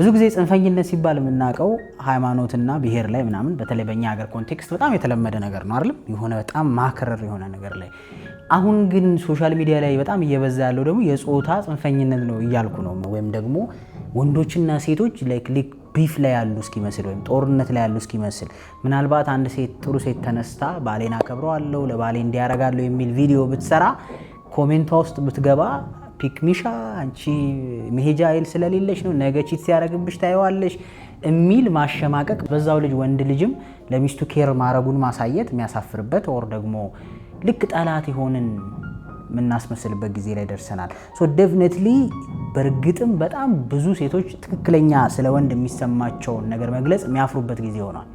ብዙ ጊዜ ጽንፈኝነት ሲባል የምናውቀው ሃይማኖትና ብሔር ላይ ምናምን በተለይ በእኛ ሀገር ኮንቴክስት በጣም የተለመደ ነገር ነው አይደል? የሆነ በጣም ማክረር የሆነ ነገር ላይ። አሁን ግን ሶሻል ሚዲያ ላይ በጣም እየበዛ ያለው ደግሞ የጾታ ጽንፈኝነት ነው እያልኩ ነው። ወይም ደግሞ ወንዶችና ሴቶች ላይክ ቢፍ ላይ ያሉ እስኪመስል ወይም ጦርነት ላይ ያሉ እስኪመስል ምናልባት አንድ ሴት ጥሩ ሴት ተነስታ ባሌን አከብረዋለሁ ለባሌ እንዲያረጋለሁ የሚል ቪዲዮ ብትሰራ ኮሜንቷ ውስጥ ብትገባ ፒክሚሻ አንቺ መሄጃ አይል ስለሌለሽ ነው ነገ ቺት ሲያረግብሽ ታየዋለሽ የሚል ማሸማቀቅ በዛው ልጅ ወንድ ልጅም ለሚስቱ ኬር ማረጉን ማሳየት የሚያሳፍርበት ኦር ደግሞ ልክ ጠላት ይሆንን ምናስመስልበት ጊዜ ላይ ደርሰናል። ሶ ዴፊኒትሊ በርግጥም በጣም ብዙ ሴቶች ትክክለኛ ስለ ወንድ የሚሰማቸውን ነገር መግለጽ የሚያፍሩበት ጊዜ ሆኗል።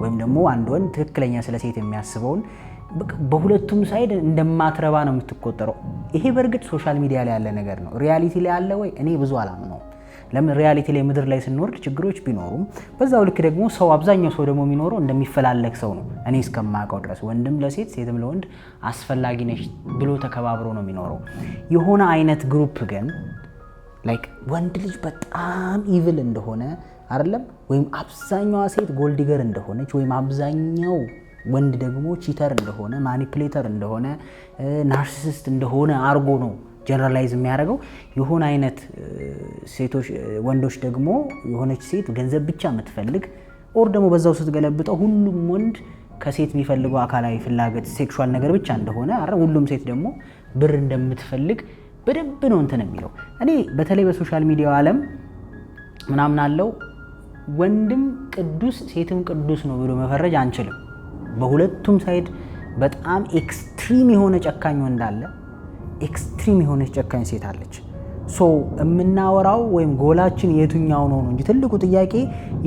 ወይም ደግሞ አንድ ወንድ ትክክለኛ ስለ ሴት የሚያስበውን በሁለቱም ሳይድ እንደማትረባ ነው የምትቆጠረው። ይሄ በርግጥ ሶሻል ሚዲያ ላይ ያለ ነገር ነው። ሪያሊቲ ላይ ያለ ወይ እኔ ብዙ አላምነውም። ለምን ሪያሊቲ ላይ ምድር ላይ ስንወርድ ችግሮች ቢኖሩም በዛው ልክ ደግሞ ሰው አብዛኛው ሰው ደግሞ የሚኖረው እንደሚፈላለግ ሰው ነው። እኔ እስከማውቀው ድረስ ወንድም ለሴት ሴትም ለወንድ አስፈላጊ ነች ብሎ ተከባብሮ ነው የሚኖረው። የሆነ አይነት ግሩፕ ግን ላይክ ወንድ ልጅ በጣም ኢቪል እንደሆነ አይደለም ወይም አብዛኛዋ ሴት ጎልዲገር እንደሆነች ወይም አብዛኛው ወንድ ደግሞ ቺተር እንደሆነ ማኒፕሌተር እንደሆነ ናርሲሲስት እንደሆነ አርጎ ነው ጀነራላይዝ የሚያደርገው። የሆነ አይነት ሴቶች ወንዶች ደግሞ የሆነች ሴት ገንዘብ ብቻ የምትፈልግ ኦር ደግሞ በዛው ስትገለብጠው ሁሉም ወንድ ከሴት የሚፈልገው አካላዊ ፍላጎት ሴክሹዋል ነገር ብቻ እንደሆነ ሁሉም ሴት ደግሞ ብር እንደምትፈልግ በደንብ ነው እንትን የሚለው። እኔ በተለይ በሶሻል ሚዲያው ዓለም ምናምን አለው ወንድም ቅዱስ ሴትም ቅዱስ ነው ብሎ መፈረጅ አንችልም። በሁለቱም ሳይድ በጣም ኤክስትሪም የሆነ ጨካኝ ወንድ አለ፣ ኤክስትሪም የሆነች ጨካኝ ሴት አለች። ሶ የምናወራው ወይም ጎላችን የቱኛው ነው እንጂ ትልቁ ጥያቄ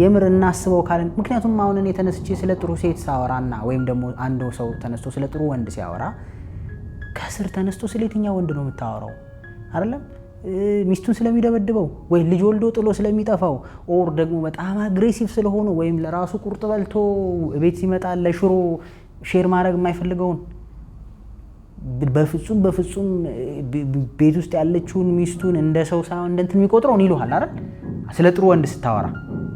የምር እናስበው ካለን። ምክንያቱም አሁን እኔ ተነስቼ ስለ ጥሩ ሴት ሳወራና ወይም ደግሞ አንድ ሰው ተነስቶ ስለ ጥሩ ወንድ ሲያወራ ከስር ተነስቶ ስለ የትኛው ወንድ ነው የምታወራው? አይደለም ሚስቱን ስለሚደበድበው ወይ ልጅ ወልዶ ጥሎ ስለሚጠፋው ኦር ደግሞ በጣም አግሬሲቭ ስለሆነ ወይም ለራሱ ቁርጥ በልቶ ቤት ሲመጣ ለሽሮ ሼር ማድረግ የማይፈልገውን በፍጹም ቤት ውስጥ ያለችውን ሚስቱን እንደ ሰው ሳይሆን እንደ እንትን የሚቆጥረው ይሉሃል አይደል? ስለ ጥሩ ወንድ ስታወራ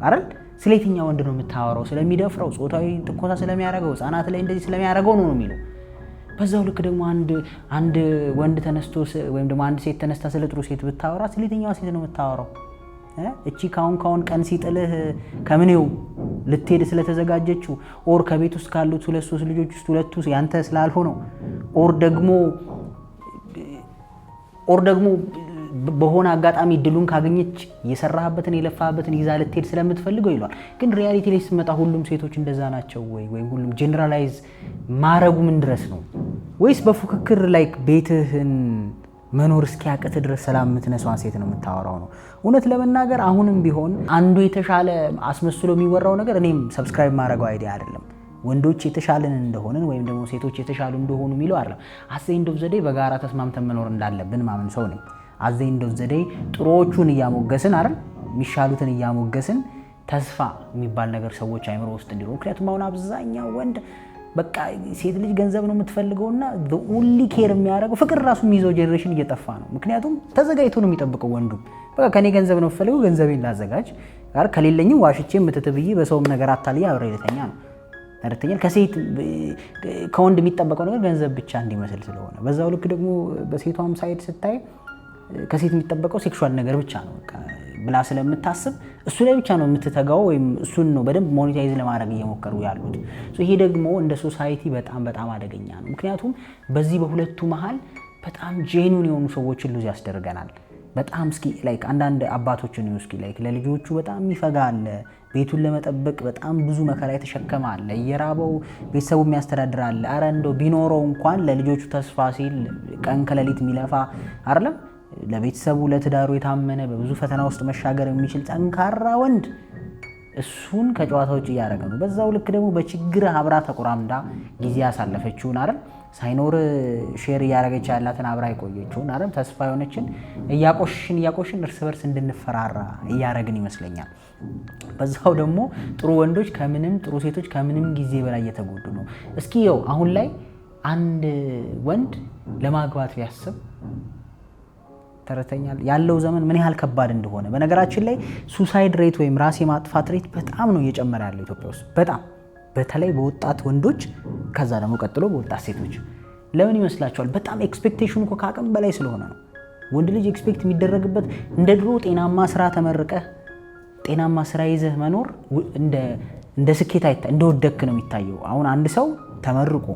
አይደል? ስለ የትኛው ወንድ ነው የምታወራው? ስለሚደፍረው፣ ጾታዊ ትንኮሳ ስለሚያደርገው፣ ህፃናት ላይ እንደዚህ ስለሚያደርገው ነው የሚለው። በዛው ልክ ደግሞ አንድ ወንድ ተነስቶ ወይም ደግሞ አንድ ሴት ተነስታ ስለ ጥሩ ሴት ብታወራ ስለ የትኛዋ ሴት ነው የምታወራው? እቺ ካሁን ቀን ሲጥልህ ከምኔው ልትሄድ ስለተዘጋጀችው ኦር ከቤት ውስጥ ካሉት 2-3 ልጆች ውስጥ ሁለቱ ያንተ ስላልሆነው ኦር ደግሞ በሆነ አጋጣሚ ድሉን ካገኘች የሰራህበትን የለፋህበትን ይዛ ልትሄድ ስለምትፈልገው ይሏል። ግን ሪያሊቲ ላይ ስትመጣ ሁሉም ሴቶች እንደዛ ናቸው ወይም ሁሉም ጀነራላይዝ ማረጉ ምን ድረስ ነው? ወይስ በፉክክር ላይክ ቤትህን መኖር እስኪያቅት ድረስ ሰላም የምትነሳዋን ሴት ነው የምታወራው ነው? እውነት ለመናገር አሁንም ቢሆን አንዱ የተሻለ አስመስሎ የሚወራው ነገር እኔም ሰብስክራይብ ማድረገው አይዲያ አይደለም። ወንዶች የተሻለን እንደሆንን ወይም ደግሞ ሴቶች የተሻሉ እንደሆኑ የሚለው አይደለም። አዘይንዶፍ ዘዴ በጋራ ተስማምተን መኖር እንዳለብን ማመን ሰው ነኝ። አዘይንዶፍ ዘዴ ጥሩዎቹን እያሞገስን አይደል የሚሻሉትን እያሞገስን ተስፋ የሚባል ነገር ሰዎች አይምሮ ውስጥ እንዲኖር። ምክንያቱም አሁን አብዛኛው ወንድ በቃ ሴት ልጅ ገንዘብ ነው የምትፈልገውና the only care የሚያደርገው ፍቅር ራሱ የሚይዘው ጀነሬሽን እየጠፋ ነው። ምክንያቱም ተዘጋጅቶ ነው የሚጠብቀው ወንዱ። በቃ ከኔ ገንዘብ ነው የምፈልገው ገንዘቤን ላዘጋጅ ጋር ከሌለኝም ዋሽቼ ምትትብዬ በሰውም ነገር አታልያ አብሬ ልተኛ ነው ተረተኛል። ከወንድ የሚጠበቀው ነገር ገንዘብ ብቻ እንዲመስል ስለሆነ በዛው ልክ ደግሞ በሴቷም ሳይድ ስታይ ከሴት የሚጠበቀው ሴክሹዋል ነገር ብቻ ነው ብላ ስለምታስብ እሱ ላይ ብቻ ነው የምትተጋው ወይም እሱን ነው በደንብ ሞኔታይዝ ለማድረግ እየሞከሩ ያሉት። ይሄ ደግሞ እንደ ሶሳይቲ በጣም አደገኛ ነው። ምክንያቱም በዚህ በሁለቱ መሀል በጣም ጄኑን የሆኑ ሰዎችን ሉዝ ያስደርገናል። በጣም እስኪ ላይክ አንዳንድ አባቶችን እስኪ ላይክ ለልጆቹ በጣም የሚፈጋ አለ፣ ቤቱን ለመጠበቅ በጣም ብዙ መከራ የተሸከመ አለ፣ እየራበው ቤተሰቡ የሚያስተዳድር አለ። አረ እንደው ቢኖረው እንኳን ለልጆቹ ተስፋ ሲል ቀን ከሌሊት የሚለፋ አይደለም ለቤተሰቡ ለትዳሩ የታመነ በብዙ ፈተና ውስጥ መሻገር የሚችል ጠንካራ ወንድ እሱን ከጨዋታ ውጭ እያደረገ ነው። በዛው ልክ ደግሞ በችግር አብራ ተቆራምዳ ጊዜ ያሳለፈችውን አይደል ሳይኖር ሼር እያደረገች ያላትን አብራ የቆየችውን አይደል ተስፋ የሆነችን እያቆሽን እርስ በርስ እንድንፈራራ እያደረግን ይመስለኛል። በዛው ደግሞ ጥሩ ወንዶች ጥሩ ሴቶች ከምንም ጊዜ በላይ እየተጎዱ ነው። እስኪ ይኸው አሁን ላይ አንድ ወንድ ለማግባት ቢያስብ ተረተኛል ያለው ዘመን ምን ያህል ከባድ እንደሆነ። በነገራችን ላይ ሱሳይድ ሬት ወይም ራስ የማጥፋት ሬት በጣም ነው እየጨመረ ያለው ኢትዮጵያ ውስጥ በጣም በተለይ በወጣት ወንዶች ከዛ ደግሞ ቀጥሎ በወጣት ሴቶች። ለምን ይመስላችኋል? በጣም ኤክስፔክቴሽኑ እኮ ከአቅም በላይ ስለሆነ ነው። ወንድ ልጅ ኤክስፔክት የሚደረግበት እንደ ድሮ ጤናማ ስራ ተመርቀህ ጤናማ ስራ ይዘህ መኖር እንደ ስኬት እንደወደክ ነው የሚታየው። አሁን አንድ ሰው ተመርቆ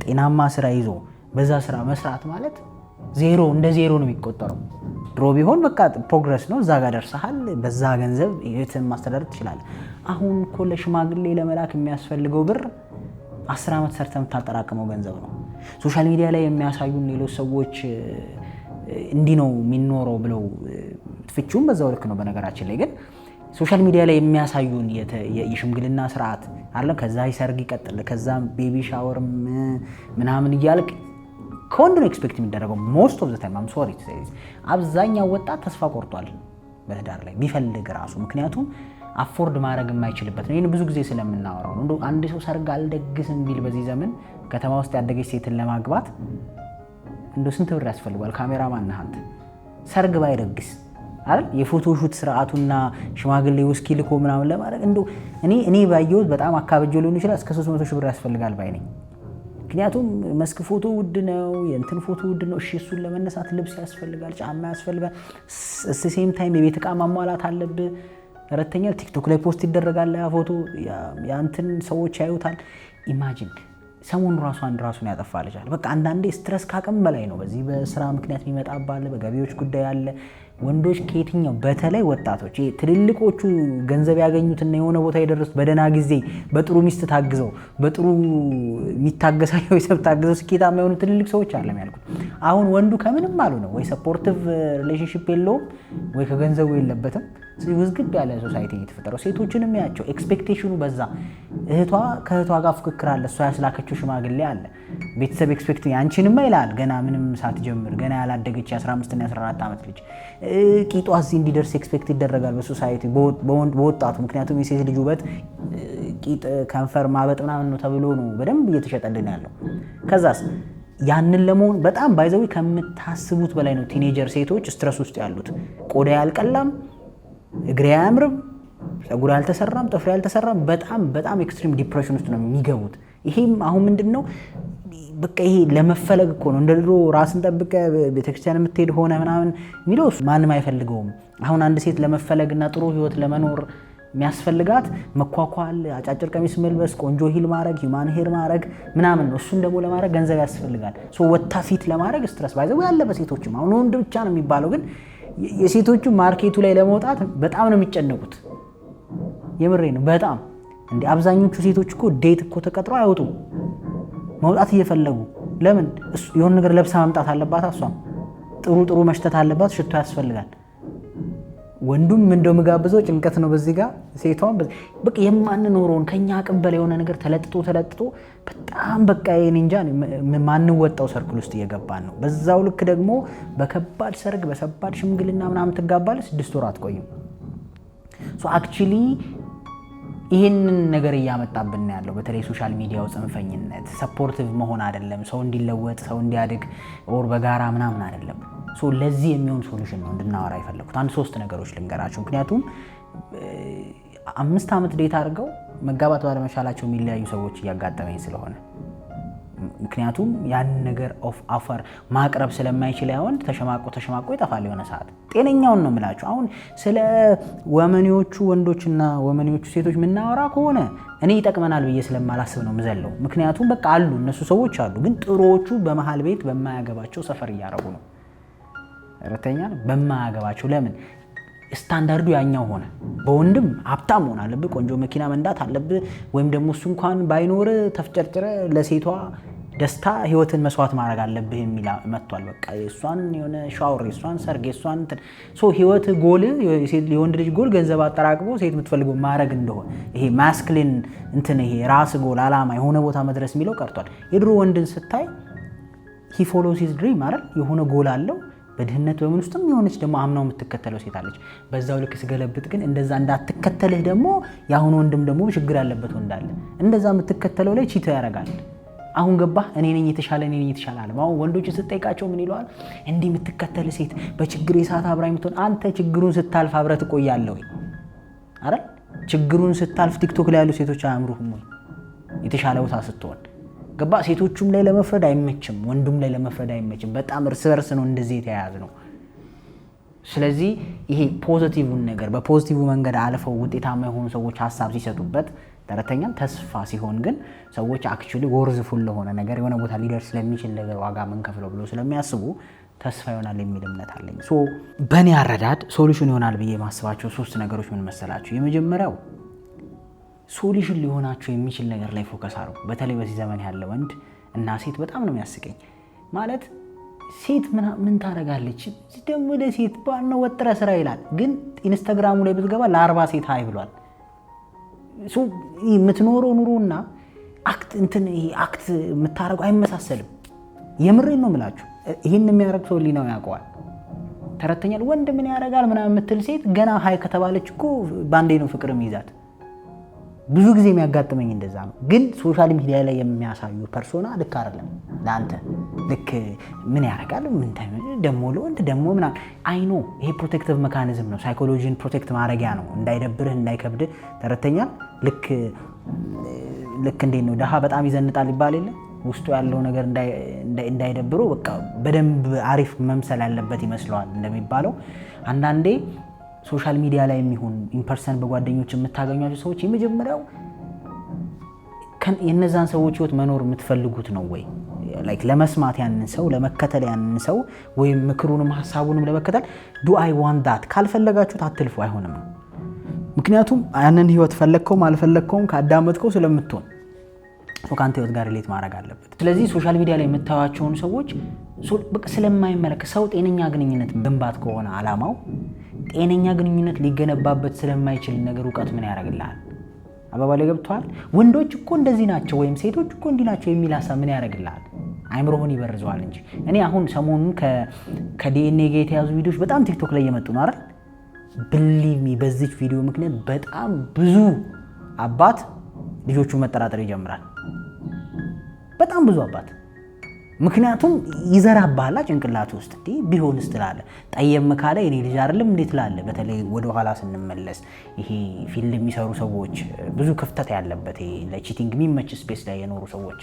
ጤናማ ስራ ይዞ በዛ ስራ መስራት ማለት እንደ ዜሮ ነው የሚቆጠረው። ድሮ ቢሆን በቃ ፕሮግረስ ነው፣ እዛ ጋር ደርሰሃል፣ በዛ ገንዘብ ህይወትን ማስተዳደር ትችላለህ። አሁን እኮ ለሽማግሌ ለመላክ የሚያስፈልገው ብር 10 ዓመት ሰርተህ የምታጠራቅመው ገንዘብ ነው። ሶሻል ሚዲያ ላይ የሚያሳዩን ሌሎች ሰዎች እንዲህ ነው የሚኖረው ብለው ፍቺውም በዛው ልክ ነው። በነገራችን ላይ ግን ሶሻል ሚዲያ ላይ የሚያሳዩን የሽምግልና ስርዓት አይደለም፣ ከዛ ሰርግ ይቀጥል፣ ከዛ ቤቢ ሻወር ምናምን እያልክ ከወንድ ነው ኤክስፔክት የሚደረገው። ሞስት ኦፍ ዘ ታይም አም ሶሪ ቱ ሴይ አብዛኛው ወጣት ተስፋ ቆርጧል በትዳር ላይ ቢፈልግ ራሱ። ምክንያቱም አፎርድ ማድረግ የማይችልበት ነው። ይሄን ብዙ ጊዜ ስለምናወራው ነው። አንድ ሰው ሰርግ አልደግስም ቢል በዚህ ዘመን ከተማ ውስጥ ያደገች ሴትን ለማግባት ስንት ብር ያስፈልጋል? ካሜራማን ነህ አንተ። ሰርግ ባይደግስ አይደል የፎቶ ሹት ስርዓቱና ሽማግሌ ውስኪ ልኮ ምናምን ለማድረግ እኔ ባየሁት በጣም አካባቢው ሊሆን ይችላል እስከ 300 ሺህ ብር ያስፈልጋል ባይ ነኝ። ምክንያቱም መስክ ፎቶ ውድ ነው፣ የእንትን ፎቶ ውድ ነው። እሺ እሱን ለመነሳት ልብስ ያስፈልጋል፣ ጫማ ያስፈልጋል። ሴም ታይም የቤት ዕቃ ማሟላት አለብህ። ተረተኛል ቲክቶክ ላይ ፖስት ይደረጋል ያ ፎቶ፣ ያንተን ሰዎች ያዩታል። ኢማጂን ሰሞኑ ራሱን ያጠፋ ልጅ አለ። በቃ አንዳንዴ ስትረስ ካቅም በላይ ነው። በዚህ በስራ ምክንያት የሚመጣባለ በገቢዎች ጉዳይ አለ። ወንዶች ከየትኛው በተለይ ወጣቶች ትልልቆቹ ገንዘብ ያገኙትና የሆነ ቦታ የደረሱት በደና ጊዜ በጥሩ ሚስት ታግዘው በጥሩ የሚታገሳቸው የሰብ ታግዘው ስኬታማ የሆኑ ትልልቅ ሰዎች አለም ያልኩት። አሁን ወንዱ ከምንም አሉ ነው ወይ ሰፖርቲቭ ሪሌሽንሺፕ የለውም ወይ ከገንዘቡ የለበትም። ውዝግብ ያለ ሶሳይቲ እየተፈጠረው። ሴቶችንም ያቸው ኤክስፔክቴሽኑ በዛ። ከእህቷ ጋር ፍክክር አለ። እሷ ያስላከችው ሽማግሌ አለ። ቤተሰብ ኤክስፔክት ያንቺንማ ይላል ገና ምንም ሳትጀምር ገና ያላደገች 15 እና 14 ዓመት ልጅ ቂጧ እዚህ እንዲደርስ ኤክስፔክት ይደረጋል በሶሳይቲ በወጣቱ። ምክንያቱም የሴት ልጅ ውበት ቂጥ ከንፈር ማበጥ ምናምን ነው ተብሎ ነው በደንብ እየተሸጠልን ያለው። ከዛስ ያንን ለመሆን በጣም ባይዘዊ ከምታስቡት በላይ ነው ቲኔጀር ሴቶች ስትረስ ውስጥ ያሉት። ቆዳ ያልቀላም፣ እግሬ አያምርም፣ ፀጉር ያልተሰራም፣ ጥፍር ያልተሰራም በጣም ኤክስትሪም ዲፕሬሽን ውስጥ ነው የሚገቡት። ይሄም አሁን ምንድነው በቃ ይሄ ለመፈለግ እኮ ነው። እንደድሮ ራስን ጠብቀ ቤተክርስቲያን የምትሄድ ሆነ ምናምን የሚለው ማንም አይፈልገውም። አሁን አንድ ሴት ለመፈለግና ጥሩ ህይወት ለመኖር የሚያስፈልጋት መኳኳል፣ አጫጭር ቀሚስ መልበስ፣ ቆንጆ ሂል ማድረግ፣ ሂውማን ሄር ማድረግ ምናምን ነው። እሱን ደግሞ ለማድረግ ገንዘብ ያስፈልጋል። ወታ ፊት ለማድረግ ስትረስ ባይዘው ያለ በሴቶችም አሁን ወንድ ብቻ ነው የሚባለው፣ ግን የሴቶቹ ማርኬቱ ላይ ለመውጣት በጣም ነው የሚጨነቁት። የምሬ ነው በጣም እንዴ። አብዛኞቹ ሴቶች እኮ ዴት እኮ ተቀጥሮ አይወጡም መውጣት እየፈለጉ። ለምን? የሆነ ነገር ለብሳ መምጣት አለባት። እሷም ጥሩ መሽተት አለባት። ሽቶ ያስፈልጋል። ወንዱም እንደው መጋብዘው ጭንቀት ነው በዚህ ጋር። ሴቷም በቃ የማንኖረውን ከኛ አቅም በላይ የሆነ ነገር ተለጥጦ በጣም በቃ እንጃ ማንወጣው ሰርክል ውስጥ እየገባን ነው። በዛው ልክ ደግሞ በከባድ ሰርግ በሰባድ ሽምግልና ምናምን ትጋባለህ፣ 6 ወር አትቆይም። አክቹሊ ይሄንን ነገር እያመጣብን ያለው በተለይ ሶሻል ሚዲያው ጽንፈኝነት፣ ሰፖርቲቭ መሆን አይደለም፣ ሰው እንዲለወጥ ሰው እንዲያድግ ኦር በጋራ ምናምን አይደለም። ለዚህ የሚሆን ሶሉሽን ነው እንድናወራ የፈለኩት። 3 ነገሮች ልንገራችሁ። ምክንያቱም 5 ዓመት ዴት አድርገው መጋባት ባለመቻላቸው የሚለያዩ ሰዎች እያጋጠመኝ ስለሆነ፣ ምክንያቱም ያን ነገር ኦፈር ማቅረብ ስለማይችል ያውን ተሸማቆ ይጠፋል የሆነ ሰዓት። ጤነኛውን ነው የምላችሁ። አሁን ስለ ወመኔዎቹ ወንዶችና ወመኔዎቹ ሴቶች የምናወራ ከሆነ እኔ ይጠቅመናል ብዬ ስለማላስብ ነው ምዘለው። ምክንያቱም በቃ አሉ እነሱ ሰዎች አሉ፣ ግን ጥሩዎቹ በመሃል ቤት በማያገባቸው ሰፈር እያረጉ ነው። ረተኛ በማያገባቸው ለምን ስታንዳርዱ ያኛው ሆነ። በወንድም ሀብታም ሆነ አለብህ፣ ቆንጆ መኪና መንዳት አለብህ፣ ወይም ደግሞ እሱ እንኳን ባይኖር ተፍጨርጭረ ለሴቷ ደስታ ህይወትን መስዋዕት ማድረግ አለብህ የሚል መጥቷል። በቃ የሷን የሆነ ሻወር፣ የሷን ሰርግ፣ የሷን ህይወት ጎል፣ የወንድ ልጅ ጎል ገንዘብ አጠራቅሞ ሴት የምትፈልገው ማድረግ እንደሆነ ይሄ ማስክሊን ይሄ ራስ ጎል አላማ የሆነ ቦታ መድረስ የሚለው ቀርቷል። የድሮ ወንድን ስታይ he follows his dream አይደል? የሆነ ጎል አለው በድህነት በምን ውስጥም የሆነች ደግሞ አምናው የምትከተለው ሴት አለች። በዛው ልክ ስገለብጥ ግን እንደዛ እንዳትከተልህ ደግሞ ያሁን ወንድም ደግሞ ችግር ያለበት ወንድ አለ። እንደዛ የምትከተለው ላይ ቺታ ያደርጋል። አሁን ገባህ? እኔ ነኝ የተሻለ አለ። አሁን ወንዶችን ስትጠይቃቸው ምን ይለዋል? እንዲህ የምትከተል ሴት በችግር ሰዓት አብራኝ የምትሆን አንተ ችግሩን ስታልፍ አብረህ ትቆያለህ ወይ? አይደል? ችግሩን ስታልፍ ቲክቶክ ላይ ያሉ ሴቶች አያምሩህም ወይ? የተሻለ ቦታ ስትሆን ገባ? ሴቶቹም ላይ ለመፍረድ አይመችም፣ ወንዱም ላይ ለመፍረድ አይመችም። በጣም እርስ በርስ ነው እንደዚህ የተያያዝ ነው። ስለዚህ ይሄ ፖዚቲቭን ነገር በፖዚቲቭ መንገድ አልፈው ውጤታማ የሆኑ ሰዎች ሀሳብ ሲሰጡበት ተረተኛል። ተስፋ ሲሆን ግን ሰዎች አክቹሊ ወርዝፉል ለሆነ ነገር የሆነ ቦታ ሊደርስ ስለሚችል ነገር ዋጋ ምን ከፍለው ብሎ ስለሚያስቡ ተስፋ ይሆናል የሚል እምነት አለኝ። በእኔ አረዳድ ሶሉሽን ይሆናል ብዬ የማስባቸው 3 ነገሮች ምን መሰላችሁ? የመጀመሪያው ሶሉሽን ሊሆናቸው የሚችል ነገር ላይ ፎከስ አድርጉ። በተለይ በዚህ ዘመን ያለ ወንድ እና ሴት በጣም ነው የሚያስቀኝ። ማለት ሴት ምን ታደርጋለች ደግሞ ለሴት ባልነው ወጥረ ስራ ይላል፣ ግን ኢንስታግራሙ ላይ ብትገባ ለ40 ሴት ሃይ ብሏል። የምትኖረው ኑሮና አክት የምታደርገው አይመሳሰልም። የምሬን ነው የምላችሁ። ይህን የሚያደርግ ሰው ሊናው ያውቀዋል። ተረተኛል። ወንድ ምን ያደርጋል ምናምን የምትል ሴት ገና ሃይ ከተባለች እኮ ባንዴ ነው ፍቅር የሚይዛት። ብዙ ጊዜ የሚያጋጥመኝ እንደዛ ነው። ግን ሶሻል ሚዲያ ላይ የሚያሳዩ ፐርሶና ልክ አይደለም። ለአንተ ልክ ምን ያደርጋል ምን ደሞ ለወንድ ደሞ ምናምን አይኖ ይሄ ፕሮቴክቲቭ ሜካኒዝም ነው። ሳይኮሎጂን ፕሮቴክት ማድረጊያ ነው። እንዳይደብርህ እንዳይከብድህ። ተረተኛል። ልክ እንዴት ነው ደሃ በጣም ይዘንጣል ይባል የለ ውስጡ ያለው ነገር እንዳይደብረው በቃ በደንብ አሪፍ መምሰል ያለበት ይመስለዋል እንደሚባለው። አንዳንዴ ሶሻል ሚዲያ ላይ የሚሆን ኢንፐርሰን በጓደኞች የምታገኟቸው ሰዎች የመጀመሪያው የነዛን ሰዎች ህይወት መኖር የምትፈልጉት ነው ወይ? ላይክ ለመስማት ያንን ሰው ለመከተል ያንን ሰው ወይም ምክሩንም ሐሳቡንም ለመከተል ዱ አይ ዋንት ዳት። ካልፈለጋችሁት አትልፉ፣ አይሆንም። ምክንያቱም ያንን ህይወት ፈለግከውም አልፈለግከውም ካዳመጥከው ስለምትሆን ከአንተ ህይወት ጋር ሪሌት ማድረግ አለበት። ስለዚህ ሶሻል ሚዲያ ላይ የምታዩዋቸውን ሰዎች ስለማይመለከት ሰው ጤነኛ ግንኙነት ግንባት ከሆነ አላማው ጤነኛ ግንኙነት ሊገነባበት ስለማይችል ነገር እውቀት ምን ያደርግልሃል? አባባሌ ገብቷል? ወንዶች እኮ እንደዚህ ናቸው ወይም ሴቶች እኮ እንዲህ ናቸው የሚል ሀሳብ ምን ያደርግልሃል? አይምሮህን ይበርዘዋል እንጂ። እኔ አሁን ሰሞኑን ከዲኤንኤ ጋር የተያዙ ቪዲዮዎች በጣም ቲክቶክ ላይ እየመጡ ነው አይደል? ብሊቭ ሚ በዚህ ቪዲዮ ምክንያት በጣም ብዙ አባት ልጆቹ መጠራጠር ይጀምራል። በጣም ብዙ አባት። ምክንያቱም ይዘራባላ ጭንቅላት ውስጥ እንዴ ቢሆንስ ትላለህ። ጠየም ካለ እኔ ልጅ አይደለም እንዴት ትላለህ። በተለይ ወደ ኋላ ስንመለስ ይሄ ፊልም የሚሰሩ ሰዎች ብዙ ክፍተት ያለበት ይሄ ለቺቲንግ የሚመች ስፔስ ላይ የኖሩ ሰዎች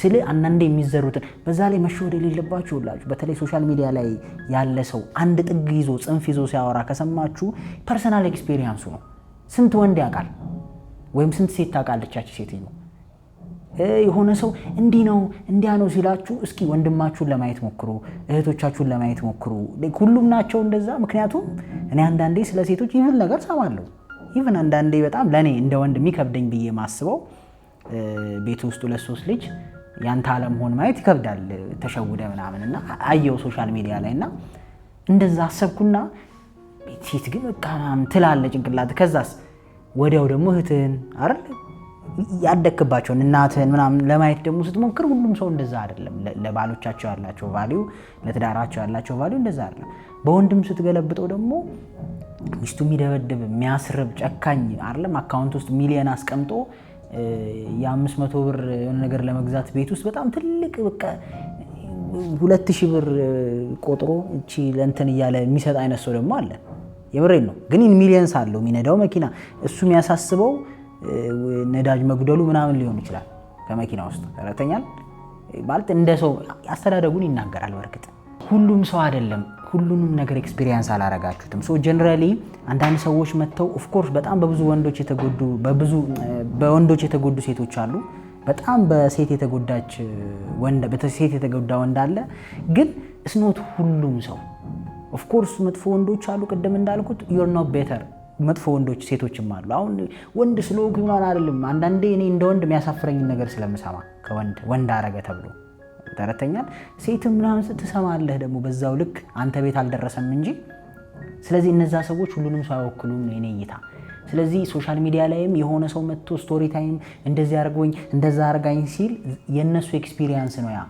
ስለ አንዳንዴ የሚዘሩትን በዛ ላይ መሸወድ የሌለባችሁ ሁላችሁ። በተለይ ሶሻል ሚዲያ ላይ ያለ ሰው አንድ ጥግ ይዞ ጽንፍ ይዞ ሲያወራ ከሰማችሁ ፐርሰናል ኤክስፒሪየንሱ ነው። ስንት ወንድ ያውቃል ወይም ስንት ሴት ታውቃለች ያቺ ሴት ነው። የሆነ ሰው እንዲህ ነው እንዲያ ነው ሲላችሁ እስኪ ወንድማችሁን ለማየት ሞክሩ፣ እህቶቻችሁን ለማየት ሞክሩ። ሁሉም ናቸው እንደዛ? ምክንያቱም እኔ አንዳንዴ ስለ ሴቶች ይህን ነገር ሰማለሁ። ይህን አንዳንዴ በጣም ለእኔ እንደ ወንድ የሚከብደኝ ብዬ ማስበው ቤት ውስጥ 2-3 ልጅ ያንተ አለመሆን ማየት ይከብዳል። ተሸውደ ምናምን እና አየው ሶሻል ሚዲያ ላይ እና እንደዛ አሰብኩና ሴት ግን በቃ ትላለ ጭንቅላት። ከዛስ ወዲያው ደግሞ እህትህን አይደል ያደክባቸውን እናትህን ምናምን ለማየት ደግሞ ስትሞክር ሁሉም ሰው እንደዛ አይደለም። ለባሎቻቸው ያላቸው ቫልዩ ለትዳራቸው ያላቸው ቫልዩ እንደዛ አይደለም። በወንድም ስትገለብጠው ደግሞ ሚስቱ የሚደበድብ የሚያስርብ ጨካኝ አይደለም። አካውንት ውስጥ ሚሊዮን አስቀምጦ የ500 ብር የሆነ ነገር ለመግዛት ቤት ውስጥ በጣም ትልቅ በቃ 2000 ብር ቆጥሮ እቺ ለእንትን እያለ የሚሰጥ አይነት ሰው ደግሞ አለ። የምሬን ነው። ግን ሚሊዮንስ አለው የሚነዳው መኪና። እሱ የሚያሳስበው ነዳጅ መጉደሉ ምናምን ሊሆን ይችላል ከመኪና ውስጥ ተረተኛል ማለት እንደ ሰው አስተዳደጉን ይናገራል። በርግጥ ሁሉም ሰው አይደለም፣ ሁሉንም ነገር ኤክስፒሪየንስ አላረጋችሁትም። ሶ ጀነራሊ አንዳንድ ሰዎች መተው ኦፍ ኮርስ በጣም በብዙ ወንዶች የተጎዱ በወንዶች የተጎዱ ሴቶች አሉ። በጣም በሴት የተጎዳች የተጎዳ ወንድ አለ። ግን እስኖት ሁሉም ሰው ኦፍ ኮርስ መጥፎ ወንዶች አሉ። ቅድም እንዳልኩት ዩር ኖት ቤተር መጥፎ ወንዶች ሴቶችም አሉ። አሁን ወንድ ስለሆንኩ ምናምን አይደለም። አንዳንዴ እኔ እንደ ወንድ የሚያሳፍረኝን ነገር ስለምሰማ ወንድ አረገ ተብሎ ተረተኛል። ሴትም ምናምን ስትሰማለህ ደግሞ በዛው ልክ አንተ ቤት አልደረሰም እንጂ። ስለዚህ እነዛ ሰዎች ሁሉንም ሰው አይወክሉም ነው የኔ እይታ። ስለዚህ ሶሻል ሚዲያ ላይም የሆነ ሰው መጥቶ ስቶሪ ታይም እንደዚህ አድርጎኝ እንደዛ አድርጋኝ ሲል የነሱ ኤክስፒሪየንስ ነው ያ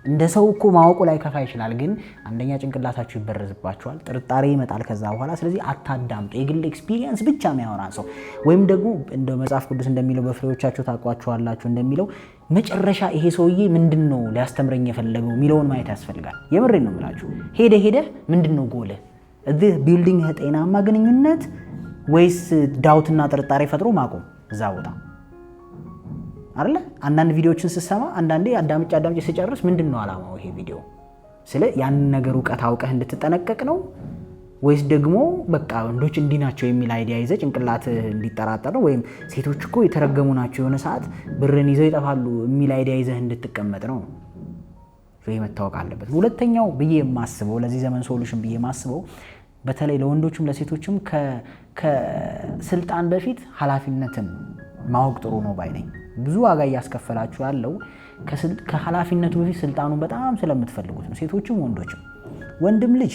እንደ ሰው እኮ ማወቁ ላይ ከፋ ይችላል፣ ግን አንደኛ ጭንቅላታችሁ ይበረዝባችኋል፣ ጥርጣሬ ይመጣል ከዛ በኋላ። ስለዚህ አታዳምጡ። የግል ኤክስፒሪየንስ ብቻ የሚያወራ ሰው ወይም ደግሞ እንደ መጽሐፍ ቅዱስ እንደሚለው በፍሬዎቻቸው ታውቋቸዋላችሁ እንደሚለው መጨረሻ ይሄ ሰውዬ ምንድነው ሊያስተምረኝ የፈለገው የሚለውን ማየት ያስፈልጋል። የምሬን ነው የምላችሁ። ሄደ ምንድነው ጎልህ? እዚህ ቢልዲንግ ጤናማ ግንኙነት ወይስ ዳውትና ጥርጣሬ ፈጥሮ ማቆም እዛ ቦታ አይደለ? አንዳንድ ቪዲዮዎችን ስሰማ አንዳንዴ አዳምጬ ሲጨርስ ምንድነው አላማው ይሄ ቪዲዮ? ስለ ያን ነገር ዕውቀት አውቀህ እንድትጠነቀቅ ነው ወይስ ደግሞ በቃ ወንዶች እንዲህ ናቸው የሚል አይዲያ ይዘህ ጭንቅላት እንዲጠራጠር ነው? ወይም ሴቶች እኮ የተረገሙ ናቸው የሆነ ሰዓት ብርን ይዘው ይጠፋሉ የሚል አይዲያ ይዘህ እንድትቀመጥ ነው? ይሄ መታወቅ አለበት። ሁለተኛው ብዬ የማስበው ለዚህ ዘመን ሶሉሽን ብዬ የማስበው በተለይ ለወንዶችም ለሴቶችም ከስልጣን በፊት ኃላፊነትን ማወቅ ጥሩ ነው ባይ ነኝ። ብዙ ዋጋ እያስከፈላችሁ ያለው ከኃላፊነቱ በፊት ስልጣኑን በጣም ስለምትፈልጉት ነው፣ ሴቶችም ወንዶችም። ወንድም ልጅ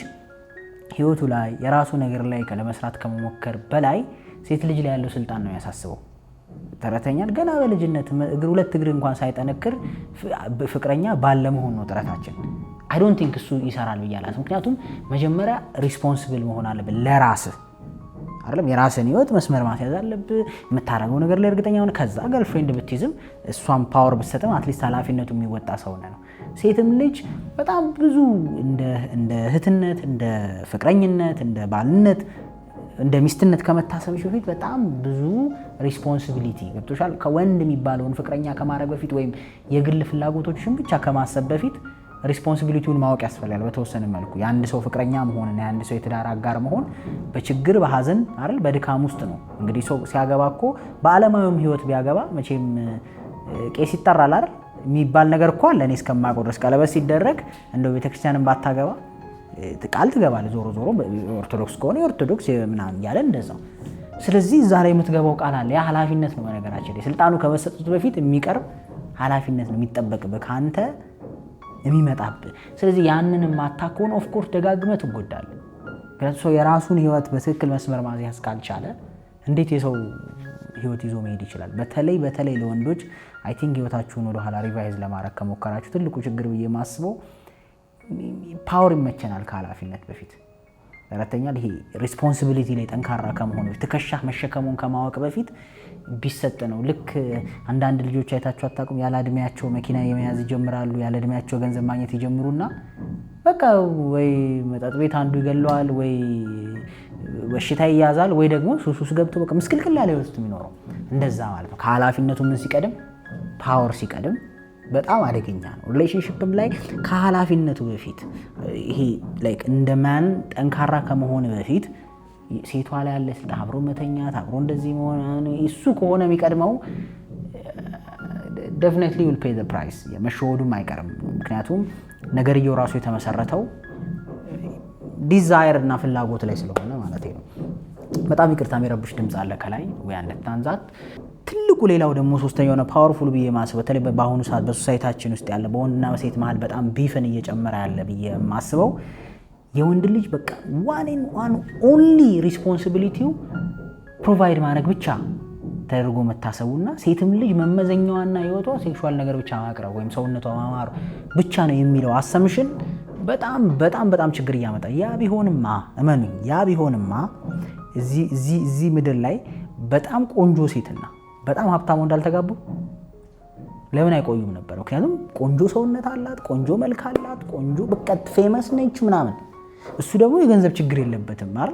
ህይወቱ ላይ የራሱ ነገር ላይ ለመስራት ከመሞከር በላይ ሴት ልጅ ላይ ያለው ስልጣን ነው ያሳስበው። ተረተኛል ገና በልጅነት ሁለት እግር እንኳን ሳይጠነክር ፍቅረኛ ባለመሆን ነው ጥረታችን። አይ ዶንት ቲንክ እሱ ይሰራል ብያለሁ። ምክንያቱም መጀመሪያ ሪስፖንሲብል መሆን አለብህ ለራስህ አይደለም። የራስን ህይወት መስመር ማስያዝ አለብህ። የምታረገው ነገር ላይ እርግጠኛ ሆነ። ከዛ ገርልፍሬንድ ብትይዝም እሷን ፓወር ብትሰጥም አትሊስት ኃላፊነቱ የሚወጣ ሰው ነው። ሴትም ልጅ በጣም ብዙ እንደ እህትነት፣ እንደ ፍቅረኝነት፣ እንደ ባልነት፣ እንደ ሚስትነት ከመታሰብሽ በፊት በጣም ብዙ ሪስፖንሲቢሊቲ ገብቶሻል። ከወንድ የሚባለውን ፍቅረኛ ከማድረግ በፊት ወይም የግል ፍላጎቶችሽን ብቻ ከማሰብ በፊት ሪስፖንሲቢሊቲውን ማወቅ ያስፈልጋል። በተወሰነ መልኩ የአንድ ሰው ፍቅረኛ መሆንና የአንድ ሰው የትዳር አጋር መሆን በችግር በሐዘን አይደል በድካም ውስጥ ነው። እንግዲህ ሰው ሲያገባ እኮ በዓለማዊም ህይወት ቢያገባ መቼም ቄስ ይጠራል አይደል የሚባል ነገር እኮ አለ። እኔ እስከማውቀው ድረስ ቀለበት ሲደረግ እንደው ቤተክርስቲያንን ባታገባ ቃል ትገባለህ። ዞሮ ኦርቶዶክስ ከሆነ ኦርቶዶክስ ምናምን ያለ እንደዛው። ስለዚህ ዛሬ የምትገባው ቃል አለ። ያ ኃላፊነት ነው። በነገራችን ላይ ስልጣኑ ከመሰጠቱ በፊት የሚቀርብ ኃላፊነት ነው የሚጠበቅብህ ካንተ የሚመጣብህ። ስለዚህ ያንን ማታክ ከሆነ ኦፍ ኮርስ ደጋግመህ ትጎዳለህ። ምክንያቱም ሰው የራሱን ህይወት በትክክል መስመር ማስያዝ ካልቻለ እንዴት የሰው ህይወት ይዞ መሄድ ይችላል? በተለይ ለወንዶች አይ ቲንክ ህይወታችሁን ወደ ኋላ ሪቫይዝ ለማድረግ ከሞከራችሁ ትልቁ ችግር ብዬ ማስበው ፓወር ይመቸናል ከኃላፊነት በፊት። አራተኛ ይሄ ሪስፖንሲቢሊቲ ላይ ጠንካራ ከመሆኑ ትከሻህ መሸከሙን ከማወቅ በፊት ቢሰጥ ነው። ልክ አንዳንድ ልጆች አይታችሁ አታውቁም? ያለ እድሜያቸው መኪና የመያዝ ይጀምራሉ። ያለ እድሜያቸው ገንዘብ ማግኘት ይጀምሩና በቃ ወይ መጠጥ ቤት አንዱ ይገለዋል፣ ወይ በሽታ ይያዛል፣ ወይ ደግሞ ሱስ ገብቶ በቃ ምስቅልቅል ያለ ህይወት የሚኖረው እንደዛ ማለት ነው። ከኃላፊነቱ ምን ሲቀድም ፓወር ሲቀድም በጣም አደገኛ ነው። ሪሌሽንሺፕም ላይ ከኃላፊነቱ በፊት ይሄ ላይክ እንደማን ጠንካራ ከመሆን በፊት ሴቷ ላይ ያለ ስልጣን አብሮ መተኛት አብሮ እንደዚህ መሆን እሱ ከሆነ የሚቀድመው definitely will pay the price። የመሸወዱም አይቀርም። ምክንያቱም ነገርየው ራሱ የተመሰረተው ዲዛይር እና ፍላጎት ላይ ስለሆነ ማለት ነው። በጣም ይቅርታ የሚረብሽ ድምጽ አለ ከላይ ወይ አንደታንዛት። ትልቁ ሌላው ደግሞ ሶስተኛው ነው ፓወርፉል ብዬ ማስበው በተለይ በአሁኑ ሰዓት በሶሳይታችን ውስጥ ያለ በወንድና በሴት መሃል በጣም ቢፍን እየጨመረ ያለ ብዬ ማስበው የወንድ ልጅ በቃ ዋን ኦንሊ ሪስፖንሲቢሊቲው ፕሮቫይድ ማድረግ ብቻ ተደርጎ መታሰቡና ሴትም ልጅ መመዘኛዋና ህይወቷ ሴክሹዋል ነገር ብቻ ማቅረብ ወይም ሰውነቷ ማማር ብቻ ነው የሚለው አሰምሽን በጣም ችግር እያመጣ ያ ቢሆንማ እመኑኝ ያ ቢሆንማ እዚህ ምድር ላይ በጣም ቆንጆ ሴትና በጣም ሀብታም ወንድ አልተጋቡ ለምን አይቆዩም ነበር? ምክንያቱም ቆንጆ ሰውነት አላት፣ ቆንጆ መልክ አላት፣ ቆንጆ በቃ ፌመስ ነች ምናምን። እሱ ደግሞ የገንዘብ ችግር የለበትም አይደል?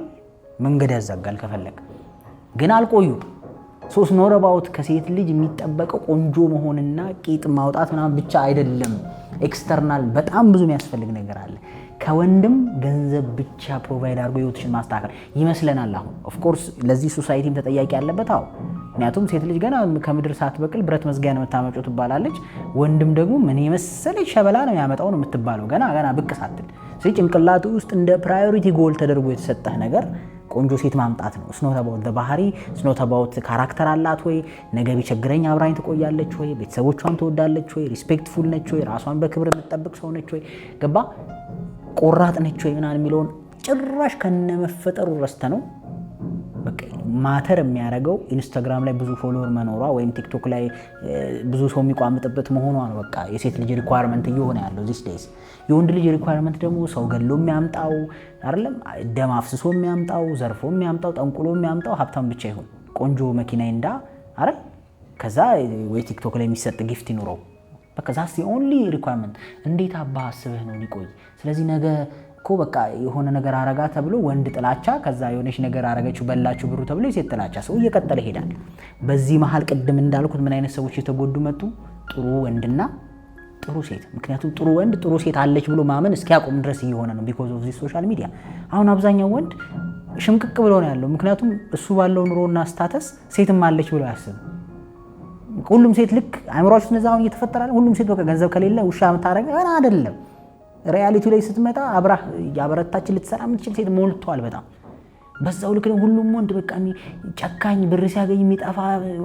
መንገድ ያዛጋል ከፈለገ። ግን አልቆዩም። ሶስት ኖረባውት ከሴት ልጅ የሚጠበቀው ቆንጆ መሆንና ቂጥ ማውጣት ምናምን ብቻ አይደለም። ኤክስተርናል በጣም ብዙ የሚያስፈልግ ነገር አለ። ከወንድም ገንዘብ ብቻ ፕሮቫይድ አድርጎ ህይወትሽን ማስተካከል ይመስለናል። አሁን ኦፍ ኮርስ ለዚህ ሶሳይቲም ተጠያቂ ያለበት አዎ። ምክንያቱም ሴት ልጅ ገና ከምድር ሳትበቅል ብረት መዝጊያ ነው የምታመጪው ትባላለች። ወንድም ደግሞ ምን የመሰለች ሸበላ ነው ያመጣው ነው የምትባለው ገና ብቅ ሳትል። ስለዚህ ጭንቅላቱ ውስጥ እንደ ፕራዮሪቲ ጎል ተደርጎ የተሰጠህ ነገር ቆንጆ ሴት ማምጣት ነው። ስኖት አባውት ባህሪ ስኖት አባውት ካራክተር አላት ወይ፣ ነገ ቢቸግረኝ አብራኝ ትቆያለች ወይ፣ ቤተሰቦቿን ትወዳለች ወይ፣ ሪስፔክትፉል ነች ወይ፣ ራሷን በክብር የምትጠብቅ ሰው ነች ወይ፣ ገባ ቆራጥ ነች ወይ ምናምን የሚለውን ጭራሽ ከነመፈጠሩ ረስተ ነው በቃ ማተር የሚያደርገው ኢንስታግራም ላይ ብዙ ፎሎወር መኖሯ ወይም ቲክቶክ ላይ ብዙ ሰው የሚቋምጥበት መሆኗ ነው። በቃ የሴት ልጅ ሪኳየርመንት እየሆነ ያለው ዚስ ዴይስ። የወንድ ልጅ ሪኳየርመንት ደግሞ ሰው ገሎ የሚያምጣው አይደለም፣ ደም አፍስሶ የሚያምጣው፣ ዘርፎ የሚያምጣው፣ ጠንቁሎ የሚያምጣው ሀብታም ብቻ ይሁን፣ ቆንጆ መኪና ይንዳ አይደል፣ ከዛ ወይ ቲክቶክ ላይ የሚሰጥ ጊፍት ይኑረው። በቃ ዛስ ኦንሊ ሪኳየርመንት። እንዴት አባ አስበህ ነው ሊቆይ? ስለዚህ ነገ እኮ በቃ የሆነ ነገር አረጋ ተብሎ ወንድ ጥላቻ፣ ከዛ የሆነች ነገር አረገችው በላችሁ ብሩ ተብሎ የሴት ጥላቻ፣ ሰው እየቀጠለ ይሄዳል። በዚህ መሀል ቅድም እንዳልኩት ምን አይነት ሰዎች የተጎዱ መጡ? ጥሩ ወንድና ጥሩ ሴት። ምክንያቱም ጥሩ ወንድ ጥሩ ሴት አለች ብሎ ማመን እስኪያቆም ድረስ እየሆነ ነው ቢኮዝ ኦፍ ዚስ ሶሻል ሚዲያ። አሁን አብዛኛው ወንድ ሽምቅቅ ብሎ ነው ያለው። ምክንያቱም እሱ ባለው ኑሮና ስታተስ ሴትም አለች ብሎ አያስብም። ሁሉም ሴት ልክ አእምሯችሁ ነዛ አሁን እየተፈጠረ አይደል? ሁሉም ሴት በቃ ገንዘብ ከሌለ ውሻ የምታረግ አይደለም። ሪያሊቲ ላይ ስትመጣ አብራህ ያበረታችን ልትሰራ የምትችል ሴት ሞልቷል በጣም። በዛው ልክ ነው ሁሉም ወንድ በቃ ጨካኝ፣ ብር ሲያገኝ የሚጠፋ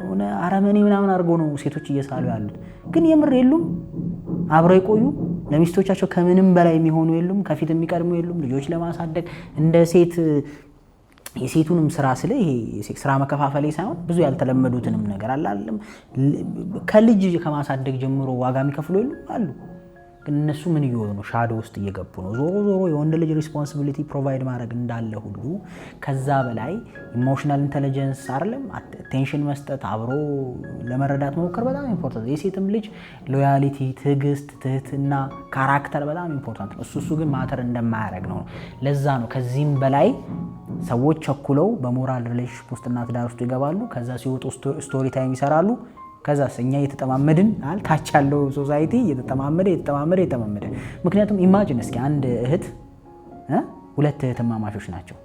ሆነ አረመኔ ምናምን አድርገው ነው ሴቶች እየሳሉ ያሉት። ግን የምር የሉም፣ አብረው የቆዩ ለሚስቶቻቸው ከምንም በላይ የሚሆኑ የሉም፣ ከፊት የሚቀድሙ የሉም። ልጆች ለማሳደግ እንደ ሴት የሴቱንም ስራ ስለ ይሄ ስራ መከፋፈል ሳይሆን ብዙ ያልተለመዱትንም ነገር አላለም ከልጅ ከማሳደግ ጀምሮ ዋጋ የሚከፍሉ የሉም አሉ። ግን እነሱ ምን እየሆኑ ነው? ሻዶ ውስጥ እየገቡ ነው። ዞሮ ዞሮ የወንድ ልጅ ሪስፖንሲቢሊቲ ፕሮቫይድ ማድረግ እንዳለ ሁሉ ከዛ በላይ ኢሞሽናል ኢንተለጀንስ አይደለም አቴንሽን መስጠት፣ አብሮ ለመረዳት መሞከር በጣም ኢምፖርታንት። የሴትም ልጅ ሎያሊቲ፣ ትዕግስት፣ ትህትና፣ ካራክተር በጣም ኢምፖርታንት ነው። እሱ ግን ማተር እንደማያደርግ ነው። ለዛ ነው ከዚህም በላይ ሰዎች ቸኩለው በሞራል ሪሌሽንሺፕ ውስጥና ትዳር ውስጥ ይገባሉ። ከዛ ሲወጡ ስቶሪ ታይም ይሰራሉ። ከዛ እኛ እየተጠማመድን ታች ያለው ሶሳይቲ እየተጠማመደ ምክንያቱም ኢማጂን እስኪ አንድ እህት ሁለት እህትማማቾች ናቸው።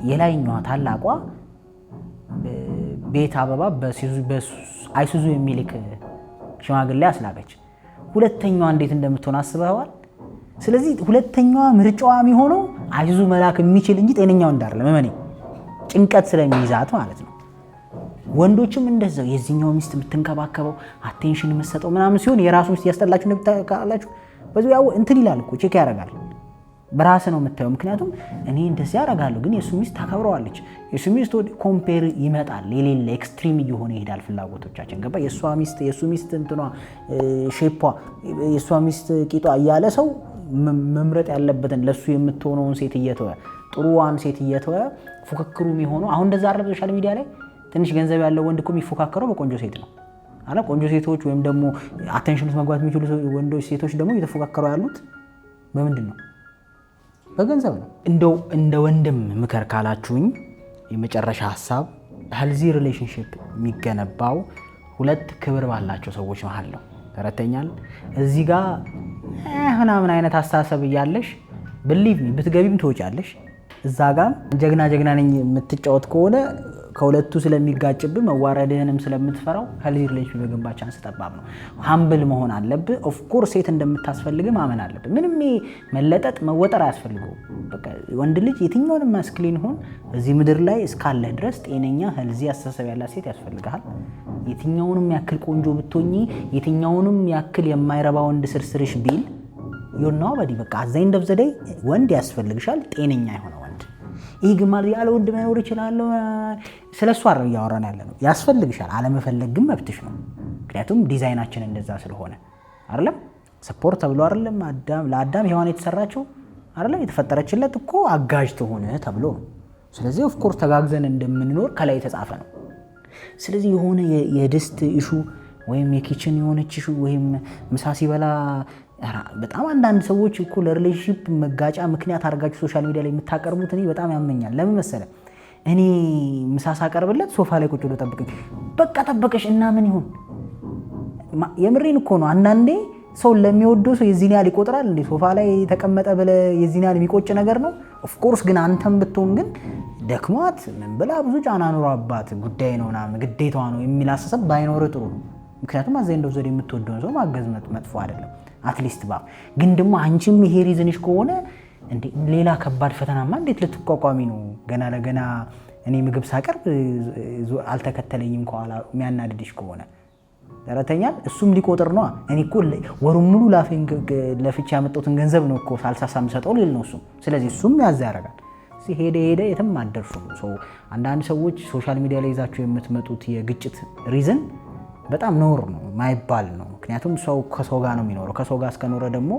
የላይኛዋ ታላቋ ቤት አበባ በአይሱዙ የሚልክ ሽማግሌ አስላከች። ሁለተኛዋ እንዴት እንደምትሆን አስበዋል? ስለዚህ ሁለተኛዋ ምርጫዋ የሚሆነው አይሱዙ መላክ የሚችል እንጂ ጤነኛው እንዳለ ለምን ጭንቀት ስለሚይዛት ማለት ነው። ወንዶችም እንደዛው የዚህኛው ሚስት የምትንከባከበው አቴንሽን የምትሰጠው ምናምን ሲሆን የራሱ ሚስት ያስጠላችሁ እንደምታውቃላችሁ በዚህ ያው እንትን ይላል እኮ ቼክ ያደርጋል። በራስ ነው የምታየው። ምክንያቱም እኔ እንደዚህ ያደርጋለሁ ግን የሱ ሚስት ታከብረዋለች። የሱ ሚስት ኮምፔር ይመጣል፣ የሌለ ኤክስትሪም እየሆነ ይሄዳል ፍላጎቶቻችን። ገባ? የሱ ሚስት እንትኗ ሼፓ፣ የሱ ሚስት ቂጧ እያለ ሰው መምረጥ ያለበትን ለሱ የምትሆነውን ሴት እየተወ ጥሩዋን ሴት እየተወ ፉክክሩ የሚሆነው አሁን እንደዛ አይደል? ሶሻል ሚዲያ ላይ ትንሽ ገንዘብ ያለው ወንድ እኮ የሚፎካከረው በቆንጆ ሴት ነው አለ። ቆንጆ ሴቶች ወይም ደግሞ አቴንሽን ውስጥ መግባት የሚችሉ ወንዶች ሴቶች ደግሞ እየተፎካከሩ ያሉት በምንድን ነው? በገንዘብ ነው። እንደው እንደ ወንድም ምከር ካላችሁኝ የመጨረሻ ሀሳብ ሄልዚ ሪሌሽንሺፕ የሚገነባው ሁለት ክብር ባላቸው ሰዎች መሀል ነው። ተረተኛል። እዚህ ጋር ምናምን አይነት አስተሳሰብ እያለሽ ብሊቭ ሚ ብትገቢም ትወጫለሽ። እዛ ጋር ጀግና ነኝ የምትጫወት ከሆነ ከሁለቱ ስለሚጋጭብህ መዋረድህንም ስለምትፈራው ሄልዚ ሪሌሽንሺፕ የገንባ ቻንስ ጠባብ ነው። ሃምብል መሆን አለብህ። ኦፍ ኮርስ ሴት እንደምታስፈልግ ማመን አለብህ። ምንም መለጠጥ መወጠር አያስፈልገው። በቃ ወንድ ልጅ የትኛውንም ማስክሊን ሆን እዚህ ምድር ላይ እስካለህ ድረስ ጤነኛ ሄልዚ አስተሳሰብ ያላት ሴት ያስፈልግሃል። የትኛውንም ያክል ቆንጆ ብትሆኚ፣ የትኛውንም ያክል የማይረባ ወንድ ስርስርሽ ቢል ዮናው በዲ በቃ አዛኝ እንደብዘደይ ወንድ ያስፈልግሻል፣ ጤነኛ የሆነ ወንድ። ይህ ግማል ያለ ወንድ መኖር ይችላል። ስለሱ አይደል እያወራን ያለ ነው። ያስፈልግሻል፣ አለመፈለግ ግን መብትሽ ነው። ምክንያቱም ዲዛይናችን እንደዛ ስለሆነ አይደለም። ሰፖርት ተብሎ አይደለም ለአዳም ሔዋን የተሰራችው አይደለም። የተፈጠረችለት እኮ አጋዥ ትሆነ ተብሎ ነው። ስለዚህ ኦፍ ኮርስ ተጋግዘን እንደምንኖር ከላይ የተጻፈ ነው። ስለዚህ የሆነ የድስት ኢሹ ወይም የኪችን የሆነች ኢሹ ወይም ምሳ ሲበላ በጣም አንዳንድ ሰዎች እኮ ለሪሌሽንሺፕ መጋጫ ምክንያት አድርጋችሁ ሶሻል ሚዲያ ላይ የምታቀርቡት እኔ በጣም ያመኛል። ለምን መሰለህ? እኔ ምሳ ሳቀርብለት ሶፋ ላይ ቁጭ ብሎ ጠብቀኝ፣ በቃ ጠበቀሽ እና ምን ይሁን? የምሬን እኮ ነው። አንዳንዴ ሰው ለሚወደው ሰው የዚህን ያህል ይቆጥራል እንዴ? ሶፋ ላይ ተቀመጠ ብለህ የዚህን ያህል የሚቆጭ ነገር ነው? ኦፍ ኮርስ ግን አንተም ብትሆን ግን ደክሟት ምን ብላ ብዙ ጫና ኑሯባት ጉዳይ ነው ምናምን ግዴታዋ ነው የሚል አስተሳሰብ ባይኖርህ ጥሩ ነው። ምክንያቱም አዘይ እንደው ዘዴ የምትወደውን ሰው ማገዝ መጥፎ አይደለም። አትሊስት ግን ደግሞ አንቺም ይሄ ሪዝንሽ ከሆነ እንዴ ሌላ ከባድ ፈተናማ እንዴት ልትቋቋሚ ነው? ገና ለገና እኔ ምግብ ሳቀርብ አልተከተለኝም ከኋላ የሚያናድድሽ ከሆነ ተረተኛል። እሱም ሊቆጥር ነው። እኔ እኮ ወሩን ሙሉ ለፍቻ ያመጣሁትን ገንዘብ ነው እኮ ሳልሳሳ የምሰጠው ሊል ነው እሱም። ስለዚህ እሱም ያዝ ያደርጋል። ሄደ የትም አትደርሱም። አንዳንድ ሰዎች ሶሻል ሚዲያ ላይ ይዛችሁ የምትመጡት የግጭት ሪዝን በጣም ነውር ነው፣ ማይባል ነው። ምክንያቱም ሰው ከሰው ጋር ነው የሚኖረው። ከሰው ጋር እስከኖረ ደግሞ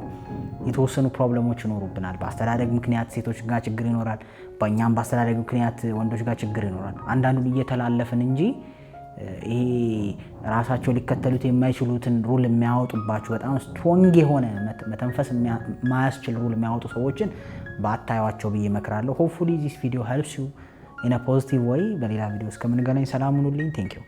የተወሰኑ ፕሮብለሞች ይኖሩብናል። በአስተዳደግ ምክንያት ሴቶች ጋር ችግር ይኖራል፣ በእኛም በአስተዳደግ ምክንያት ወንዶች ጋር ችግር ይኖራል። አንዳንዱን እየተላለፍን እንጂ ይሄ ራሳቸው ሊከተሉት የማይችሉትን ሩል የሚያወጡባችሁ በጣም ስትሮንግ የሆነ መተንፈስ የማያስችል ሩል የሚያወጡ ሰዎችን ባታዩዋቸው ብዬ እመክራለሁ። ሆፕፉሊ ዚስ ቪዲዮ ሄልፕስ ዩ ኢን አ ፖዚቲቭ ወይ። በሌላ ቪዲዮ እስከምንገናኝ ሰላም ሁኑልኝ። ቴንክ ዩ